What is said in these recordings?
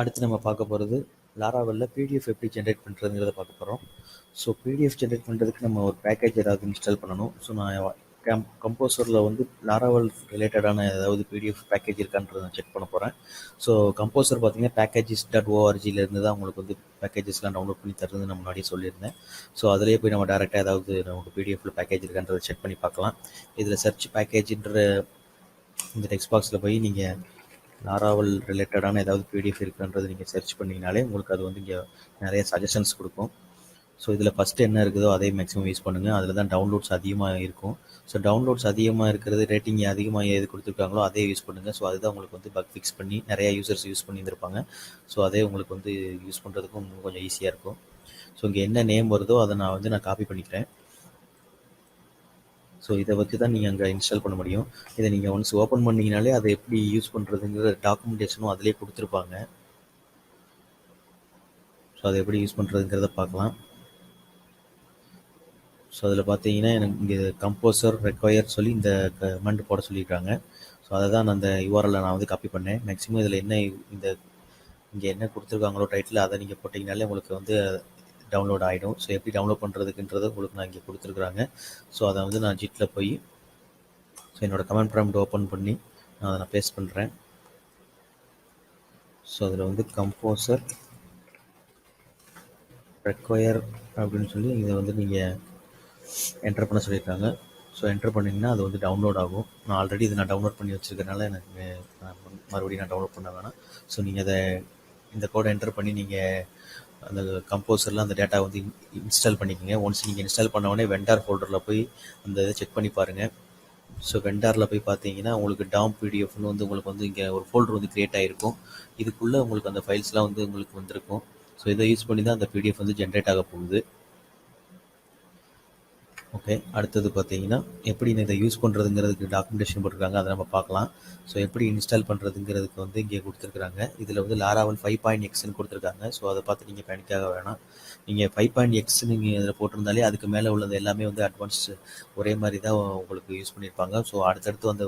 அடுத்து நம்ம பார்க்க போகிறது லாராவெல்ல பிடிஎஃப் எப்படி ஜென்ரேட் பண்ணுறதுங்கிறத பார்க்க போகிறோம். ஸோ பிடிஎஃப் ஜென்ரேட் பண்ணுறதுக்கு நம்ம ஒரு பேக்கேஜ் ஏதாவது இன்ஸ்டால் பண்ணணும். ஸோ நான் கம்போசரில் வந்து லாராவெல் ரிலேட்டடான ஏதாவது பிடிஎஃப் பேக்கேஜ் இருக்கான்றதை நான் செக் பண்ண போகிறேன். ஸோ கம்போசர் பார்த்தீங்கன்னா packages.org தான் உங்களுக்கு வந்து பேக்கேஜஸ்லாம் டவுன்லோட் பண்ணி தருதுன்னு நான் முன்னாடியே சொல்லியிருந்தேன். ஸோ அதிலேயே போய் நம்ம டேரெக்டாக ஏதாவது நமக்கு பிடிஎஃப்ல பேக்கேஜ் இருக்கான்றதை செக் பண்ணி பார்க்கலாம். இதில் சர்ச் பேக்கேஜ்ன்ற இந்த டெக்ஸ்ட் பாக்ஸில் போய் நீங்கள் லாராவல் ரிலேட்டடான ஏதாவது பிடிஎஃப் இருக்குன்றது நீங்கள் சர்ச் பண்ணிங்கனாலே உங்களுக்கு அது வந்து இங்கே நிறைய சஜஷன்ஸ் கொடுக்கும். ஸோ இதில் ஃபஸ்ட்டு என்ன இருக்குதோ அதே மேக்ஸிமம் யூஸ் பண்ணுங்கள். அதில் தான் டவுன்லோட்ஸ் அதிகமாக இருக்கும். ஸோ டவுன்லோட்ஸ் அதிகமாக இருக்கிறது, ரேட்டிங் அதிகமாக எது கொடுத்துருக்காங்களோ அதே யூஸ் பண்ணுங்கள். ஸோ அதுதான் உங்களுக்கு வந்து பக் ஃபிக்ஸ் பண்ணி நிறையா யூசர்ஸ் யூஸ் பண்ணியிருந்திருப்பாங்க. ஸோ அதே உங்களுக்கு வந்து யூஸ் பண்ணுறதுக்கும் இன்னும் கொஞ்சம் ஈஸியாக இருக்கும். ஸோ இங்கே என்ன நேம் வருதோ அதை நான் காப்பி பண்ணிக்கிறேன். ஸோ இதை வச்சு தான் நீங்கள் அங்கே இன்ஸ்டால் பண்ண முடியும். இதை நீங்கள் ஒன்ஸ் ஓப்பன் பண்ணிங்கனாலே அதை எப்படி யூஸ் பண்ணுறதுங்கிற டாக்குமெண்டேஷனும் அதிலே கொடுத்துருப்பாங்க. ஸோ அதை எப்படி யூஸ் பண்ணுறதுங்கிறத பார்க்கலாம். ஸோ அதில் பார்த்தீங்கன்னா எனக்கு இங்கே கம்போசர் ரெக்வயர் சொல்லி இந்த கமெண்ட் போட சொல்லியிருக்காங்க. ஸோ அதை தான் அந்த யூஆர்எல்லை நான் வந்து காப்பி பண்ணேன். மேக்ஸிமம் இதில் என்ன இங்கே என்ன கொடுத்துருக்காங்களோ டைட்டில் அதை நீங்கள் போட்டிங்கனாலே உங்களுக்கு வந்து டவுன்லோட் ஆகிடும். ஸோ எப்படி டவுன்லோட் பண்ணுறதுக்குன்றதை உங்களுக்கு நான் இங்கே கொடுத்துருக்குறாங்க. ஸோ அதை வந்து நான் ஜிட்டில் போய் ஸோ என்னோடய கமெண்ட் ப்ராம்ப்ட் ஓப்பன் பண்ணி அதை பேஸ்ட் பண்ணுறேன். ஸோ அதில் வந்து கம்போசர் ரெக்வயர் அப்படின்னு சொல்லி இதை வந்து நீங்கள் என்டர் பண்ண சொல்லியிருக்காங்க. ஸோ என்டர் பண்ணிங்கன்னா அது வந்து டவுன்லோட் ஆகும். நான் ஆல்ரெடி இதை டவுன்லோட் பண்ணி வச்சுருக்கனால எனக்கு மறுபடியும் டவுன்லோட் பண்ண வேணாம். ஸோ நீங்கள் அதை இந்த கோடை என்டர் பண்ணி நீங்கள் அந்த கம்போசரில் அந்த டேட்டா வந்து இன்ஸ்டால் பண்ணிக்கோங்க. ஒன்ஸ் நீங்கள் இன்ஸ்டால் பண்ண உடனே வெண்டார் ஃபோல்டரில் போய் அந்த இதை செக் பண்ணி பாருங்கள். ஸோ வெண்டாரில் போய் பார்த்தீங்கன்னா உங்களுக்கு டாம் பிடிஎஃப்னு வந்து உங்களுக்கு வந்து இங்கே ஒரு ஃபோல்டர் வந்து க்ரியேட் ஆகிருக்கும். இதுக்குள்ளே உங்களுக்கு அந்த ஃபைல்ஸ்லாம் வந்து உங்களுக்கு வந்திருக்கும். ஸோ இதை யூஸ் பண்ணி தான் அந்த பிடிஎஃப் வந்து ஜென்ரேட் ஆக போகுது. ஓகே, அடுத்தது பார்த்தீங்கன்னா எப்படி இதை யூஸ் பண்ணுறதுங்கிறதுக்கு டாக்குமெண்டேஷன் போட்டிருக்காங்க, அதை நம்ம பார்க்கலாம். ஸோ எப்படி இன்ஸ்டால் பண்ணுறதுங்கிறதுக்கு வந்து இங்கே கொடுத்துருக்குறாங்க. இதில் வந்து லாராவல் 5.xன்னு கொடுத்துருக்காங்க. ஸோ அதை பார்த்து நீங்கள் பேனிக்காக வேணாம். நீங்கள் 5.x நீங்கள் இதில் போட்டிருந்தாலே அதுக்கு மேலே உள்ளது எல்லாமே வந்து அட்வான்ஸ்டு ஒரே மாதிரி தான் உங்களுக்கு யூஸ் பண்ணியிருப்பாங்க. ஸோ அடுத்தடுத்து வந்த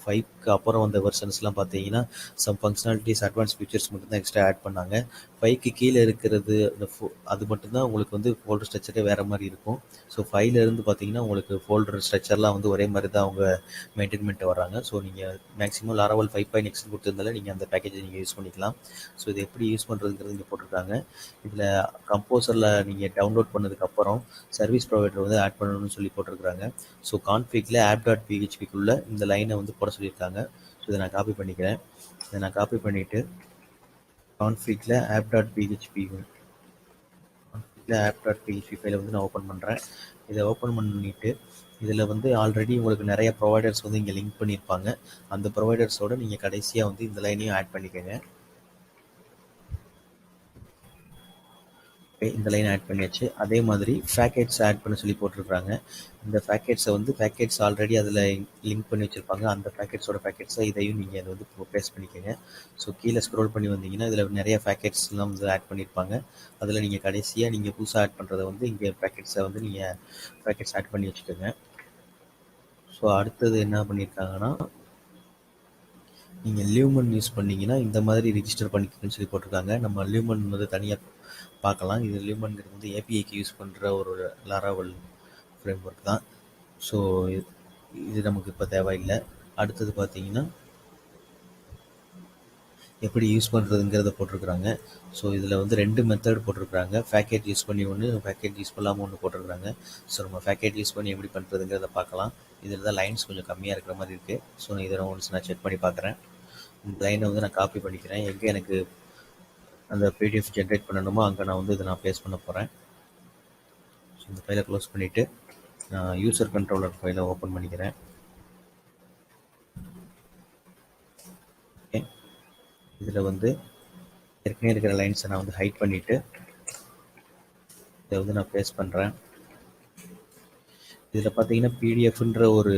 ஃபைவ்க்கு அப்புறம் வந்த வெர்ஷன்ஸ்லாம் பார்த்தீங்கன்னா சம் ஃபங்க்ஷனாலிட்டிஸ் அட்வான்ஸ் ஃபீச்சர்ஸ் மட்டும்தான் எக்ஸ்ட்ரா ஆட் பண்ணாங்க. 5க்கு கீழே இருக்கிறது அது மட்டும்தான் உங்களுக்கு வந்து ஃபோல்டர் ஸ்ட்ரக்சரே வேறு மாதிரி இருக்கும். ஸோ 5லேருந்து பார்த்தீங்கன்னா உங்களுக்கு ஃபோல்டர் ஸ்ட்ரக்சர்லாம் வந்து ஒரே மாதிரி தான் அவங்க மெயின்டைன் பண்ணிட்டு வர்றாங்க. ஸோ நீங்கள் மேக்ஸிமம் லாராவல் 5.x கொடுத்துருந்தாலே நீங்கள் அந்த பேக்கேஜை நீங்கள் யூஸ் பண்ணிக்கலாம். ஸோ இது எப்படி யூஸ் பண்ணுறதுங்கிறது இங்கே போட்டிருக்காங்க. இதில் கம்போசரில் நீங்கள் டவுன்லோட் பண்ணதுக்கப்புறம் சர்வீஸ் ப்ரொவைடர் வந்து ஆட் பண்ணணும்னு சொல்லி போட்டிருக்கிறாங்க. ஸோ கான்ஃபிகில் app.phpக்குள்ளே இந்த லைனை வந்து போட சொல்லியிருக்காங்க. ஸோ இதை நான் காப்பி பண்ணிக்கிறேன். இதை நான் காப்பி பண்ணிவிட்டு கான்ஃபிகில் app.php ஃபைலை வந்து நான் ஓப்பன் பண்ணுறேன். இதை ஓப்பன் பண்ணிவிட்டு இதில் வந்து ஆல்ரெடி உங்களுக்கு நிறைய ப்ரொவைடர்ஸ் வந்து இங்கே லிங்க் பண்ணியிருப்பாங்க. அந்த ப்ரொவைடர்ஸோடு நீங்கள் கடைசியாக வந்து இந்த லைனையும் ஆட் பண்ணிக்கோங்க. இந்த லைன் ஆட் பண்ணியாச்சு. அதே மாதிரி பேக்கெட்ஸ் ஆட் பண்ண சொல்லி போட்டிருக்காங்க. இந்த பேக்கெட்ஸை வந்து பேக்கெட்ஸ் ஆல்ரெடி அதில் லிங்க் பண்ணி வச்சுருப்பாங்க. அந்த பேக்கெட்ஸை இதையும் நீங்கள் அதை வந்து பேஸ்ட் பண்ணிக்கோங்க. ஸோ கீழே ஸ்க்ரோல் பண்ணி வந்தீங்கன்னா இதில் நிறைய பேக்கெட்ஸ்லாம் வந்து ஆட் பண்ணியிருப்பாங்க. அதில் நீங்கள் கடைசியாக நீங்கள் புதுசாக ஆட் பண்ணுறதை வந்து இங்கே பேக்கெட்ஸை வந்து நீங்கள் பேக்கெட்ஸ் ஆட் பண்ணி வச்சுக்கோங்க. ஸோ அடுத்தது என்ன பண்ணியிருக்காங்கன்னா நீங்கள் லியூமன் யூஸ் பண்ணிங்கன்னா இந்த மாதிரி ரிஜிஸ்டர் பண்ணிக்கணும்னு சொல்லி போட்டிருக்காங்க. நம்ம லியூமன் வந்து தனியாக பார்க்கலாம். இது லியூமன்கிறது வந்து ஏபிஐக்கு யூஸ் பண்ணுற ஒரு லாராவல் ஃப்ரேம் ஒர்க் தான். ஸோ இது நமக்கு இப்போ தேவையில்லை. அடுத்தது பார்த்தீங்கன்னா எப்படி யூஸ் பண்ணுறதுங்கிறத போட்டிருக்கிறாங்க. ஸோ இதில் வந்து 2 மெத்தட் போட்டிருக்கிறாங்க. பேக்கேட் யூஸ் பண்ணி ஒன்று, பேக்கேட் யூஸ் பண்ணாமல் ஒன்று போட்டிருக்கிறாங்க. ஸோ நம்ம பேக்கேட் யூஸ் பண்ணி எப்படி பண்ணுறதுங்கிறத பார்க்கலாம். இதில் தான் லைன்ஸ் கொஞ்சம் கம்மியாக இருக்கிற மாதிரி இருக்குது. ஸோ இதில் ஒன்ஸ் நான் செக் பண்ணி பார்க்குறேன். இந்த லைனை வந்து நான் காப்பி பண்ணிக்கிறேன். எங்கே எனக்கு அந்த பிடிஎஃப் ஜென்ரேட் பண்ணணுமோ அங்கே நான் வந்து இதை நான் பேஸ்ட் பண்ண போகிறேன். ஸோ இந்த ஃபைலை க்ளோஸ் பண்ணிவிட்டு நான் யூசர் கண்ட்ரோலர் ஃபைலை ஓப்பன் பண்ணிக்கிறேன். ஓகே, இதில் வந்து ஏற்கனவே இருக்கிற லைன்ஸை நான் வந்து ஹைட் பண்ணிவிட்டு இதை வந்து நான் பேஸ்ட் பண்ணுறேன். இதில் பார்த்தீங்கன்னா பிடிஎஃப்ன்ற ஒரு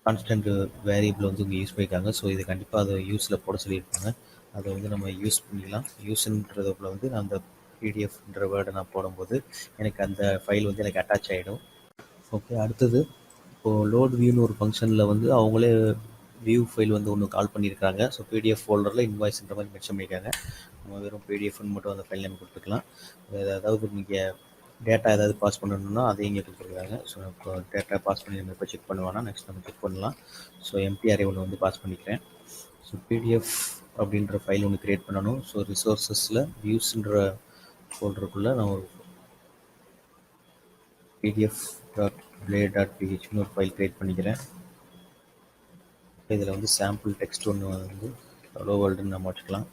கான்ஸ்டன்ட் வேரியபிள் வந்து இங்கே யூஸ் பண்ணியிருக்காங்க. ஸோ இது கண்டிப்பாக அதை யூஸில் போட சொல்லியிருக்காங்க. அதை வந்து நம்ம யூஸ் பண்ணிக்கலாம். யூஸ்ன்றதுக்குள்ள வந்து நான் அந்த பிடிஎஃப்ன்ற வேர்டை நான் போடும்போது எனக்கு அந்த ஃபைல் வந்து எனக்கு அட்டாச் ஆகிடும். ஓகே, அடுத்தது இப்போது லோட் வியூன்னு ஒரு ஃபங்க்ஷனில் வந்து அவங்களே வியூ ஃபைல் வந்து ஒன்று கால் பண்ணியிருக்காங்க. ஸோ பிடிஎஃப் ஃபோல்டரில் இன்வாய்ஸ்ன்ற மாதிரி மென்ஷன் பண்ணியிருக்காங்க. நம்ம வெறும் பிடிஎஃப்னு மட்டும் அந்த ஃபைல் நேம் கொடுத்துக்கலாம். அதாவது நீங்கள் டேட்டா ஏதாவது பாஸ் பண்ணணும்னா அதையும் இங்கே கொடுத்துருக்காங்க. ஸோ இப்போ டேட்டா பாஸ் பண்ணி நம்ம இப்போ செக் பண்ணுவானா நெக்ஸ்ட் நம்ம செக் பண்ணலாம். ஸோ எம்டி அரே ஒன்று வந்து பாஸ் பண்ணிக்கிறேன். ஸோ பிடிஎஃப் அப்படின்ற ஃபைல் ஒன்று க்ரியேட் பண்ணணும். ஸோ ரிசோர்ஸஸில் வியூஸ்ன்ற ஃபோல்டருக்குள்ளே நான் ஒரு pdf.play.phpன்னு ஒரு ஃபைல் க்ரியேட் பண்ணிக்கிறேன். இதில் வந்து சாம்பிள் டெக்ஸ்ட் ஒன்று வந்து ஹலோ வேர்ல்டுன்னு நம்ம வச்சுக்கலாம்.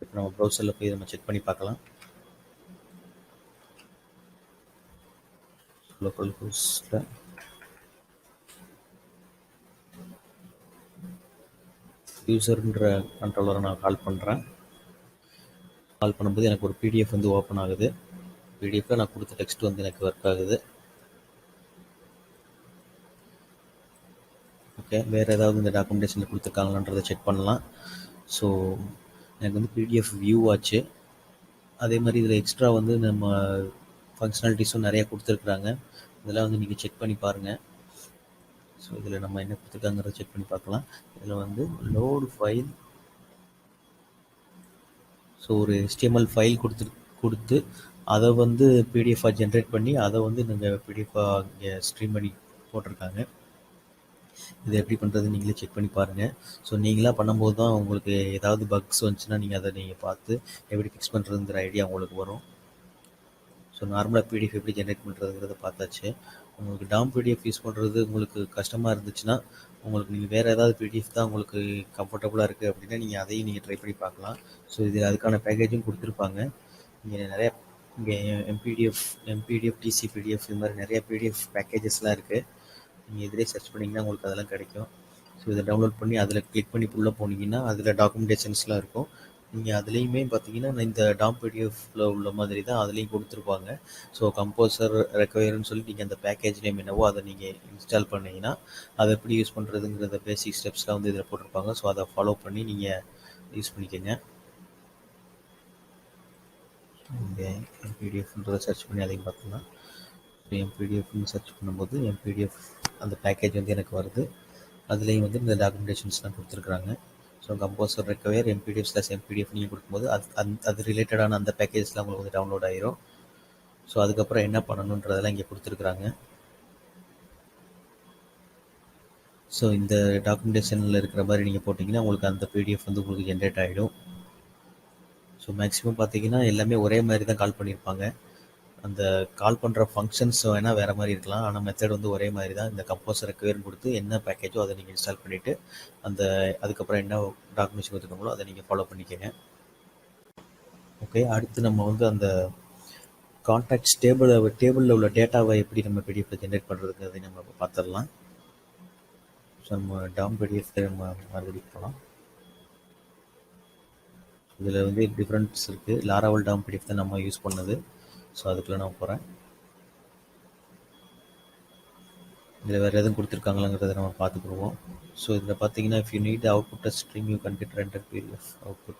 இப்போ நம்ம ப்ரௌசரில் போய் நம்ம செக் பண்ணி பார்க்கலாம். லோக்கல் ஹோஸ்ட்டில் யூசர்ன்ற கண்ட்ரோலரை நான் கால் பண்ணுறேன். கால் பண்ணும்போது எனக்கு ஒரு பிடிஎஃப் வந்து ஓப்பன் ஆகுது. பிடிஎஃப்பில் நான் கொடுத்த டெக்ஸ்ட் வந்து எனக்கு ஒர்க் ஆகுது. ஓகே, வேறு ஏதாவது இந்த டாக்குமெண்டேஷனில் கொடுத்துருக்காங்களான்றதை செக் பண்ணலாம். ஸோ எனக்கு வந்து பிடிஎஃப் வியூ ஆச்சு. அதே மாதிரி இதில் எக்ஸ்ட்ரா வந்து நம்ம ஃபங்க்ஷனாலிட்டிஸும் நிறையா கொடுத்துருக்குறாங்க. இதெல்லாம் வந்து நீங்கள் செக் பண்ணி பாருங்கள். ஸோ இதில் நம்ம என்ன கொடுத்துருக்காங்கிறத செக் பண்ணி பார்க்கலாம். இதில் வந்து லோடு ஃபைல், ஸோ ஒரு HTML ஃபைல் கொடுத்து அதை வந்து பிடிஎஃபாக ஜென்ரேட் பண்ணி அதை வந்து நீங்கள் பிடிஎஃபாக இங்கே ஸ்ட்ரீம் பண்ணி போட்டிருக்காங்க. இது எப்படி பண்ணுறது நீங்களே செக் பண்ணி பாருங்கள். ஸோ நீங்களாக பண்ணும்போது தான் உங்களுக்கு ஏதாவது பக்ஸ் வந்துச்சுன்னா நீங்கள் அதை நீங்கள் பார்த்து எப்படி ஃபிக்ஸ் பண்ணுறதுங்கிற ஐடியா உங்களுக்கு வரும். ஸோ நார்மலாக பிடிஎஃப் எப்படி ஜென்ரேட் பண்ணுறதுங்கிறத பார்த்தாச்சு. உங்களுக்கு டாம் பிடிஎஃப் யூஸ் பண்ணுறது உங்களுக்கு கஷ்டமாக இருந்துச்சுன்னா உங்களுக்கு நீங்கள் வேறு ஏதாவது பிடிஎஃப் தான் உங்களுக்கு கம்ஃபர்டபுளாக இருக்குது அப்படின்னா நீங்கள் அதையும் நீங்கள் ட்ரை பண்ணி பார்க்கலாம். ஸோ இதில் அதுக்கான பேக்கேஜும் கொடுத்துருப்பாங்க. இங்கே நிறையா இங்கே எம்பிடிஎஃப் டிசி பிடிஎஃப் இது மாதிரி நிறைய பிடிஎஃப் பேக்கேஜஸ்லாம் இருக்குது. நீங்கள் இதிலே சர்ச் பண்ணிங்கன்னா உங்களுக்கு அதெல்லாம் கிடைக்கும். ஸோ இதை டவுன்லோட் பண்ணி அதில் கிளிக் பண்ணி உள்ளே போனீங்கன்னா அதில் டாக்குமெண்டேஷன்ஸ்லாம் இருக்கும். நீங்கள் அதுலேயுமே பார்த்தீங்கன்னா இந்த டாம் பிடிஎஃப்பில் உள்ள மாதிரி தான் அதுலேயும் கொடுத்துருப்பாங்க. ஸோ கம்போசர் ரெக்வயர்னு சொல்லி நீங்கள் அந்த பேக்கேஜ் நேம் என்னவோ அதை நீங்கள் இன்ஸ்டால் பண்ணிங்கன்னா அதை எப்படி யூஸ் பண்ணுறதுங்கிறத பேசிக் ஸ்டெப்ஸ்லாம் வந்து இதில் போட்டிருப்பாங்க. ஸோ அதை ஃபாலோ பண்ணி நீங்கள் யூஸ் பண்ணிக்கோங்க. இங்கே எம்பிடிஎஃப்ன்றதை சர்ச் பண்ணி அதையும் பார்த்துக்கலாம். எம்பிடிஎஃப்னு சர்ச் பண்ணும்போது எம்பிடிஎஃப் அந்த பேக்கேஜ் வந்து எனக்கு வருது. அதுலேயும் வந்து இந்த டாக்குமெண்டேஷன்ஸ்லாம் கொடுத்துருக்குறாங்க. ஸோ கம்போசர் ரெக்வயர் எம்பிடிஎஃப்/எம்பிடிஎஃப் நீங்கள் கொடுக்கும்போது அது ரிலேட்டடான அந்த பேக்கேஜஸ்லாம் உங்களுக்கு வந்து டவுன்லோட் ஆகிரும். ஸோ அதுக்கப்புறம் என்ன பண்ணணுன்றதெல்லாம் இங்கே கொடுத்துருக்குறாங்க. ஸோ இந்த டாக்குமெண்டேஷனில் இருக்கிற மாதிரி நீங்கள் போட்டிங்கன்னா உங்களுக்கு அந்த பிடிஎஃப் வந்து உங்களுக்கு ஜென்ரேட் ஆகிடும். ஸோ மேக்ஸிமம் பார்த்தீங்கன்னா எல்லாமே ஒரே மாதிரி தான் கால் பண்ணியிருப்பாங்க. அந்த கால் பண்ணுற ஃபங்க்ஷன்ஸ் வேணால் வேறு மாதிரி இருக்கலாம். ஆனால் மெத்தட் வந்து ஒரே மாதிரி தான். இந்த கம்போசர் ரெக்வயர்னு கொடுத்து என்ன பேக்கேஜோ அதை நீங்கள் இன்ஸ்டால் பண்ணிவிட்டு அதுக்கப்புறம் என்ன டாக்குமெண்ட்ஸ் கொடுத்துருக்காங்களோ அதை நீங்கள் ஃபாலோ பண்ணிக்கோங்க. ஓகே, அடுத்து நம்ம வந்து அந்த கான்டாக்ட்ஸ் டேபிளில் உள்ள டேட்டாவை எப்படி நம்ம பிடிஎஃப்ல ஜென்ரேட் பண்ணுறதுங்கிறதை நம்ம பார்த்துடலாம். ஸோ நம்ம டாம் பிடிஎஃப் நம்ம மறுபடியும் போகலாம். இதில் வந்து டிஃப்ரென்ஸ் இருக்குது. லாராவல் டாம் பிடிஎஃப் தான் நம்ம யூஸ் பண்ணது. ஸோ அதுக்குள்ளே நான் போகிறேன். இதில் வேறு எதுவும் கொடுத்துருக்காங்களாங்கிறத நம்ம பார்த்துக்குருவோம். ஸோ இதில் பார்த்தீங்கன்னா if you need output stream you can get render PDF output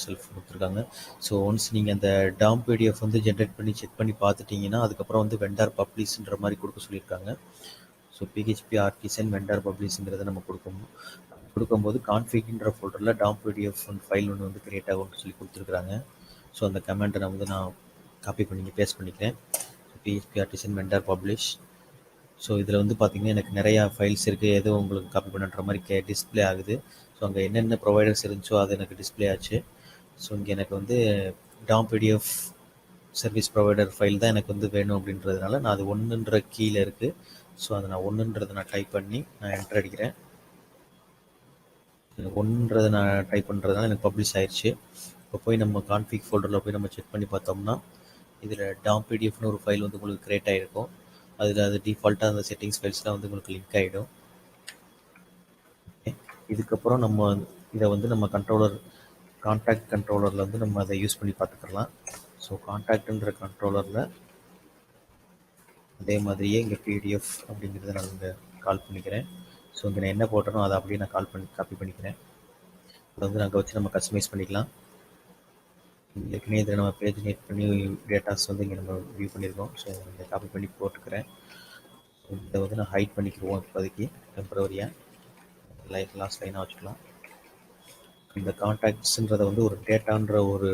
self கொடுத்துருக்காங்க. ஸோ ஒன்ஸ் நீங்கள் அந்த டாம் பிடிஎஃப் வந்து ஜென்ரேட் பண்ணி செக் பண்ணி பார்த்துட்டிங்கன்னா அதுக்கப்புறம் வந்து வெண்டார் பப்ளிஷ்ன்ற மாதிரி கொடுக்க சொல்லியிருக்காங்க. ஸோ பிஹெச்பி ஆர்டிசன் வெண்டார் பப்ளிஷ்ங்கிறத நம்ம கொடுக்கும்போது கான்ஃபிக்ன்ற ஃபோல்டரில் டாம் பிடிஎஃப் ஃபைல் ஒன்று வந்து கிரியேட் ஆகும்னு சொல்லி கொடுத்துருக்குறாங்க. ஸோ அந்த கமெண்ட்டை நான் காப்பி பண்ணி பேஸ்ட் பண்ணிக்கிறேன். PHP artisan vendor publish. So இதில் வந்து பார்த்திங்கன்னா எனக்கு நிறையா ஃபைல்ஸ் இருக்குது. எதுவும் உங்களுக்கு காப்பி பண்ணுற மாதிரி டிஸ்பிளே ஆகுது. ஸோ அங்கே என்னென்ன ப்ரொவைடர்ஸ் இருந்துச்சோ அது எனக்கு டிஸ்பிளே ஆச்சு. ஸோ இங்கே எனக்கு வந்து Tom PDF service provider file தான் எனக்கு வந்து வேணும் அப்படின்றதுனால நான் அது 1ன்ற கீழே இருக்குது. ஸோ அதை நான் 1ன்றதை நான் டைப் பண்ணி நான் என்டர் அடிக்கிறேன். 1ன்றதை நான் டைப் பண்ணுறதுனால எனக்கு பப்ளிஷ் ஆயிடுச்சு. இப்போ போய் நம்ம கான்ஃபிக் ஃபோல்டரில் போய் நம்ம செக் பண்ணி பார்த்தோம்னா இதில் டாம் பிடிஎஃப்னு ஒரு ஃபைல் வந்து உங்களுக்கு க்ரியேட் ஆகிருக்கும். அதில் அது டிஃபால்ட்டாக அந்த செட்டிங்ஸ் ஃபைல்ஸ்லாம் வந்து உங்களுக்கு லிங்க் ஆகிடும். இதுக்கப்புறம் நம்ம இதை வந்து நம்ம கான்டாக்ட் கண்ட்ரோலரில் வந்து நம்ம அதை யூஸ் பண்ணி பார்த்துக்கலாம். ஸோ கான்டாக்ட்ன்ற கண்ட்ரோலரில் அதே மாதிரியே இங்கே பிடிஎஃப் அப்படிங்கிறத நான் இங்கே கால் பண்ணிக்கிறேன். ஸோ இங்கே நான் என்ன போட்டனோ அதை அப்படியே நான் காப்பி பண்ணிக்கிறேன். அதை வந்து நாங்கள் வச்சு நம்ம கஸ்டமைஸ் பண்ணிக்கலாம். ஏற்கனவே இதில் நம்ம பேஜினேட் பண்ணி டேட்டாஸ் வந்து இங்கே நம்ம வியூ பண்ணியிருக்கோம். ஸோ இங்கே காப்பி பண்ணி போட்டுக்கிறேன். இதை வந்து நான் ஹைட் பண்ணிக்கிடுவோம் இப்போதைக்கு டெம்பரவரியாக லாஸ்ட் லைனாக வச்சுக்கலாம். இந்த கான்டாக்ட்ஸுன்றதை வந்து ஒரு டேட்டான்ற ஒரு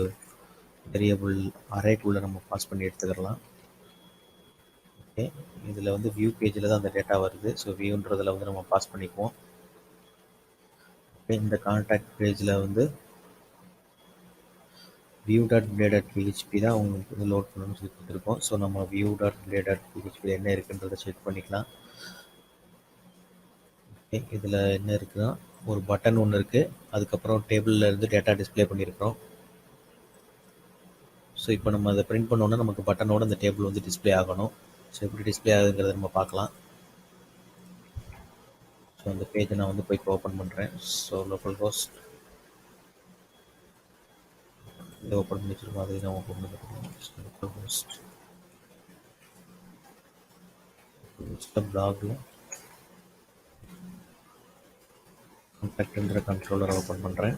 வேரியபிள் அரேக்குள்ளே நம்ம பாஸ் பண்ணி எடுத்துக்கலாம். ஓகே, இதில் வந்து வியூ பேஜில் தான் அந்த டேட்டா வருது. ஸோ வியூன்றதில் வந்து நம்ம பாஸ் பண்ணிக்குவோம். ஓகே, இந்த கான்டாக்ட் பேஜில் வந்து view.play.php தான் உங்களுக்கு வந்து லோட் பண்ணணும்னு சொல்லி கொடுத்துருக்கோம். ஸோ நம்ம view.play.php என்ன இருக்குன்றதை செக் பண்ணிக்கலாம். ஓகே, இதில் என்ன இருக்குன்னா ஒரு பட்டன் ஒன்று இருக்குது. அதுக்கப்புறம் டேபிளில் இருந்து டேட்டா டிஸ்பிளே பண்ணியிருக்கிறோம். ஸோ இப்போ நம்ம அதை பிரிண்ட் பண்ணோன்னா நமக்கு பட்டனோட அந்த டேபிள் வந்து டிஸ்பிளே ஆகணும். ஸோ எப்படி டிஸ்பிளே ஆகுதுங்கிறத நம்ம பார்க்கலாம். ஸோ அந்த பேஜை நான் வந்து போய் இப்போ ஓப்பன் பண்ணுறேன். ஸோ லோக்கல் ஹோஸ்ட் இதை ஓப்பன் பண்ணி வச்சுருக்கோம். அதையும் நான் ஓப்பன் பண்ணிக்கிறேன். லோக்கல் ஹோஸ்ட் பிளாகில் கான்டாக்ட்ன்ற கண்ட்ரோலரை ஓப்பன் பண்ணுறேன்.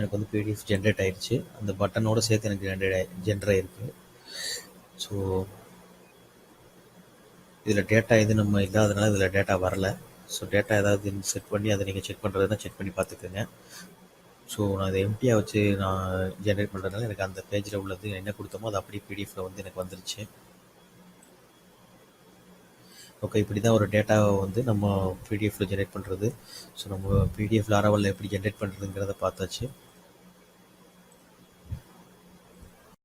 எனக்கு வந்து பிடிஎஃப் ஜென்ரேட் ஆயிடுச்சு. அந்த பட்டனோட சேர்த்து எனக்கு ஜென்ரேட் ஆயிருக்கு. ஸோ இதில் டேட்டா எது நம்ம இல்லாதனால இதில் டேட்டா வரல. ஸோ டேட்டா ஏதாவது செட் பண்ணி அதை நீங்கள் செக் பண்ணுறதுனா செக் பண்ணி பார்த்துக்கோங்க. ஸோ நான் அதை எம்டியாக வச்சு நான் ஜென்ரேட் பண்ணுறதுனால எனக்கு அந்த பேஜில் உள்ளது என்ன கொடுத்தோமோ அது அப்படியே பிடிஎஃபில் வந்து எனக்கு வந்துருச்சு. ஓகே, இப்படி தான் ஒரு டேட்டாவை வந்து நம்ம பிடிஎஃபில் ஜென்ரேட் பண்ணுறது. ஸோ நம்ம பிடிஎஃப் லாராவலில் எப்படி ஜென்ரேட் பண்ணுறதுங்கிறத பார்த்தாச்சு.